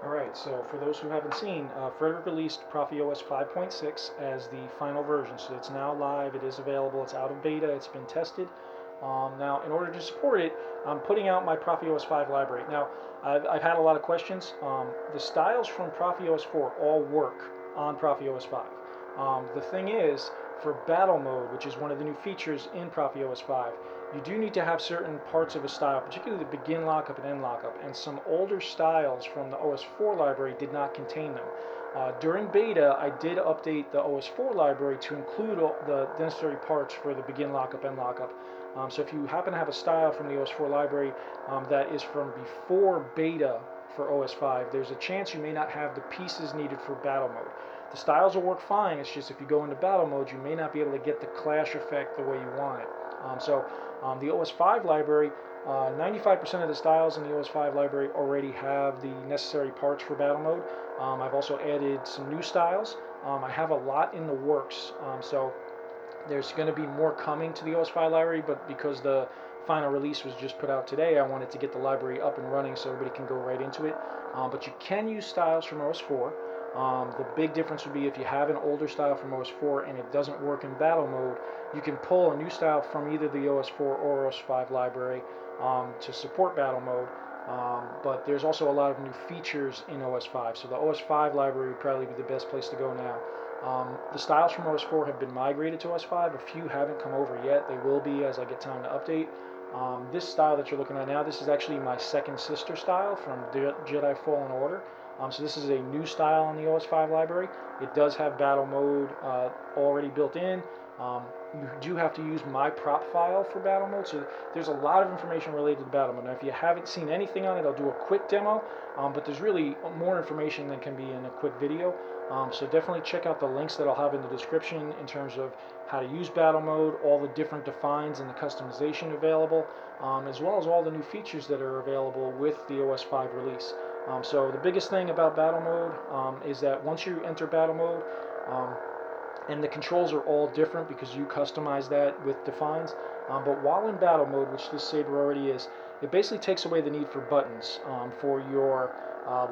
Alright, so for those who haven't seen, Fredrik released ProffieOS 5.6 as the final version. So it's now live, it is available, it's out of beta, it's been tested. Now, in order to support it, I'm putting out my ProffieOS 5 library. Now, I've had a lot of questions. The styles from ProffieOS 4 all work on ProffieOS 5. The thing is, for battle mode, which is one of the new features in ProffieOS 5, you do need to have certain parts of a style, particularly the begin lockup and end lockup, and some older styles from the OS4 library did not contain them. During beta, I did update the OS4 library to include all the necessary parts for the begin lockup, end lockup. So if you happen to have a style from the OS4 library that is from before beta for OS5, there's a chance you may not have the pieces needed for battle mode. The styles will work fine, it's just if you go into battle mode, you may not be able to get the clash effect the way you want it. The OS5 library, 95% of the styles in the OS5 library already have the necessary parts for battle mode. I've also added some new styles. I have a lot in the works, so there's going to be more coming to the OS5 library, but because the final release was just put out today, I wanted to get the library up and running so everybody can go right into it. But you can use styles from OS4. The big difference would be if you have an older style from OS4 and it doesn't work in battle mode, you can pull a new style from either the OS4 or OS5 library to support battle mode. But there's also a lot of new features in OS5, so the OS5 library would probably be the best place to go now. The styles from OS4 have been migrated to OS5. A few haven't come over yet. They will be as I get time to update. This style that you're looking at now, this is actually my second sister style from Jedi Fallen Order. So this is a new style on the OS5 library. It does have battle mode already built in. You do have to use my prop file for battle mode, so there's a lot of information related to battle mode. Now, if you haven't seen anything on it, I'll do a quick demo, but there's really more information than can be in a quick video. So definitely check out the links that I'll have in the description in terms of how to use battle mode, all the different defines and the customization available, as well as all the new features that are available with the OS5 release. So the biggest thing about battle mode is that once you enter battle mode, and the controls are all different because you customize that with defines, but while in battle mode, which this saber already is, it basically takes away the need for buttons for your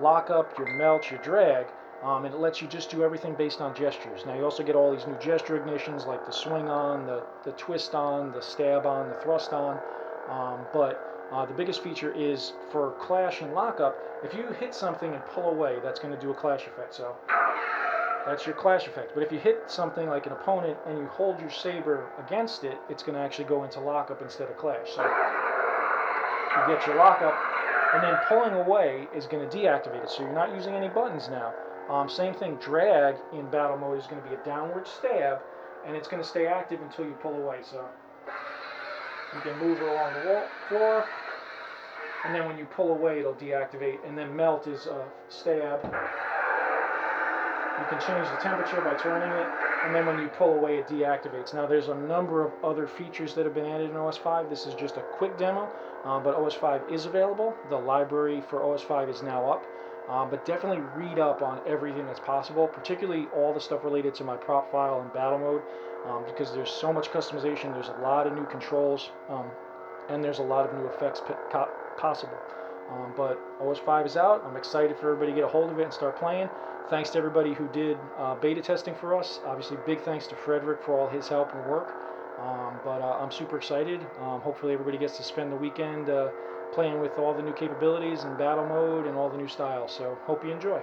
lockup, your melt, your drag, and it lets you just do everything based on gestures. Now you also get all these new gesture ignitions like the swing on, the twist on, the stab on, the thrust on, the biggest feature is for clash and lockup. If you hit something and pull away, that's going to do a clash effect. So that's your clash effect. But if you hit something like an opponent and you hold your saber against it, it's going to actually go into lockup instead of clash. So you get your lockup, and then pulling away is going to deactivate it. So you're not using any buttons now. Same thing, drag in battle mode is going to be a downward stab, and it's going to stay active until you pull away. So you can move it along the floor, and then when you pull away, it'll deactivate. And then melt is a stab. You can change the temperature by turning it, and then when you pull away, it deactivates. Now, there's a number of other features that have been added in OS5. This is just a quick demo, but OS5 is available. The library for OS5 is now up. But definitely read up on everything that's possible, particularly all the stuff related to my prop file and battle mode, because there's so much customization, there's a lot of new controls, and there's a lot of new effects possible. But OS5 is out. I'm excited for everybody to get a hold of it and start playing. Thanks to everybody who did beta testing for us. Obviously, big thanks to Fredrik for all his help and work. I'm super excited. Hopefully everybody gets to spend the weekend playing with all the new capabilities and battle mode and all the new styles. So hope you enjoy.